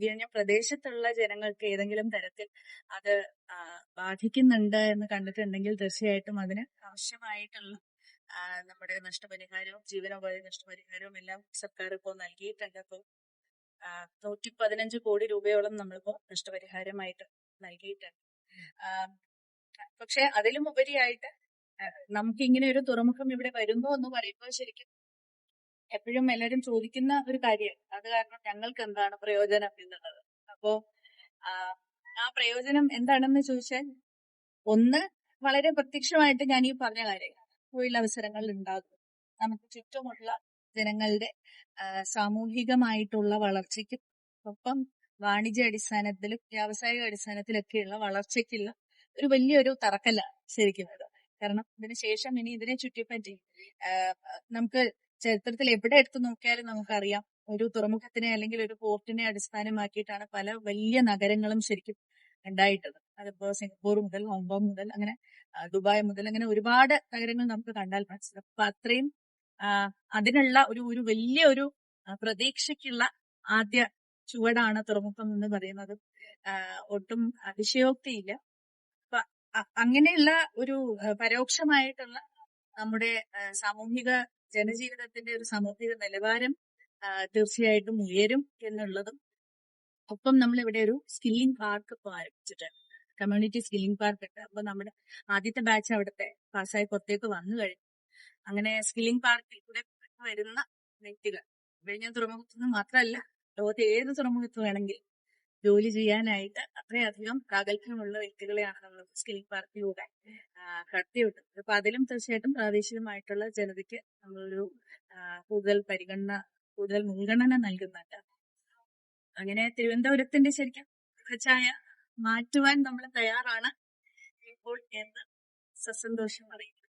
വിഴിഞ്ഞ പ്രദേശത്തുള്ള ജനങ്ങൾക്ക് ഏതെങ്കിലും തരത്തിൽ അത് ബാധിക്കുന്നുണ്ട് എന്ന് കണ്ടിട്ടുണ്ടെങ്കിൽ തീർച്ചയായിട്ടും അതിന് ആവശ്യമായിട്ടുള്ള നമ്മുടെ നഷ്ടപരിഹാരവും ജീവനോപാധി നഷ്ടപരിഹാരവും എല്ലാം സർക്കാർ ഇപ്പോൾ നൽകിയിട്ടുണ്ട്. ഇപ്പോൾ 115 കോടി രൂപയോളം നമ്മളിപ്പോ നഷ്ടപരിഹാരമായിട്ട് നൽകിയിട്ടുണ്ട്. പക്ഷെ അതിലും ഉപരിയായിട്ട് നമുക്ക് ഇങ്ങനെ ഒരു തുറമുഖം ഇവിടെ വരുന്നു എന്ന് പറയുമ്പോൾ ശരിക്കും എപ്പോഴും എല്ലാവരും ചോദിക്കുന്ന ഒരു കാര്യമാണ്, അത് കാരണം ഞങ്ങൾക്ക് എന്താണ് പ്രയോജനം എന്നുള്ളത്. അപ്പോ ആ പ്രയോജനം എന്താണെന്ന് ചോദിച്ചാൽ, ഒന്ന് വളരെ പ്രത്യക്ഷമായിട്ട് ഞാൻ ഈ പറഞ്ഞ കാര്യം, തൊഴിലവസരങ്ങൾ ഉണ്ടാകും. നമുക്ക് ചുറ്റുമുള്ള ജനങ്ങളുടെ സാമൂഹികമായിട്ടുള്ള വളർച്ചയ്ക്കും ഒപ്പം വാണിജ്യ അടിസ്ഥാനത്തിലും വ്യാവസായിക അടിസ്ഥാനത്തിലൊക്കെയുള്ള വളർച്ചയ്ക്കുള്ള ഒരു വലിയൊരു തറക്കല്ല ശരിക്കും ഇത്. കാരണം ഇതിനുശേഷം ഇനി ഇതിനെ ചുറ്റിപ്പറ്റി നമുക്ക് ചരിത്രത്തിൽ എവിടെ എടുത്തു നോക്കിയാലും നമുക്കറിയാം, ഒരു തുറമുഖത്തിനെ അല്ലെങ്കിൽ ഒരു പോർട്ടിനെ അടിസ്ഥാനമാക്കിയിട്ടാണ് പല വലിയ നഗരങ്ങളും ശരിക്കും ഉണ്ടായിട്ടുള്ളത്. അതിപ്പോ സിംഗപ്പൂർ മുതൽ ഹോങ്കോങ് മുതൽ അങ്ങനെ ദുബായ് മുതൽ അങ്ങനെ ഒരുപാട് നഗരങ്ങൾ നമുക്ക് കണ്ടാൽ മനസ്സിലാവും. അപ്പൊ അത്രയും അതിനുള്ള ഒരു വലിയ ഒരു പ്രതീക്ഷയ്ക്കുള്ള ആദ്യ ചുവടാണ് തുറമുഖം എന്ന് പറയുന്നത്. ഒട്ടും അതിശയോക്തിയില്ല. അപ്പൊ അങ്ങനെയുള്ള ഒരു പരോക്ഷമായിട്ടുള്ള നമ്മുടെ സാമൂഹിക ജനജീവിതത്തിന്റെ ഒരു സാമൂഹിക നിലവാരം തീർച്ചയായിട്ടും ഉയരും എന്നുള്ളതും, ഒപ്പം നമ്മൾ ഇവിടെ ഒരു സ്കില്ലിംഗ് പാർക്ക് ഇപ്പോൾ ആരംഭിച്ചിട്ടുണ്ട്, കമ്മ്യൂണിറ്റി സ്കില്ലിംഗ് പാർക്ക് ഉണ്ട്. അപ്പൊ നമ്മുടെ ആദ്യത്തെ ബാച്ച് അവിടുത്തെ പാസ്സായി പുറത്തേക്ക് വന്നു കഴിഞ്ഞു. അങ്ങനെ സ്കില്ലിംഗ് പാർക്കിൽ കൂടെ വരുന്ന വ്യക്തികൾ വിഴിഞ്ഞം തുറമുഖത്ത് നിന്ന് മാത്രമല്ല, ലോകത്തെ ഏത് തുറമുഖത്ത് വേണമെങ്കിൽ ജോലി ചെയ്യാനായിട്ട് അത്രയധികം പ്രാഗൽഭ്യമുള്ള വ്യക്തികളെയാണ് നമ്മൾ സ്കില്ലിംഗ് പാർക്കിലൂടെ കടത്തിവിട്ടത്. അപ്പൊ അതിലും തീർച്ചയായിട്ടും പ്രാദേശികമായിട്ടുള്ള ജനതയ്ക്ക് നമ്മളൊരു കൂടുതൽ മുൻഗണന നൽകുന്നുണ്ട്. അങ്ങനെ തിരുവനന്തപുരത്തിന്റെ ശരിക്കും മുഖഛായ മാറ്റുവാൻ നമ്മൾ തയ്യാറാണ് ഇപ്പോൾ എന്ന് സസന്തോഷം അറിയിക്കുന്നു.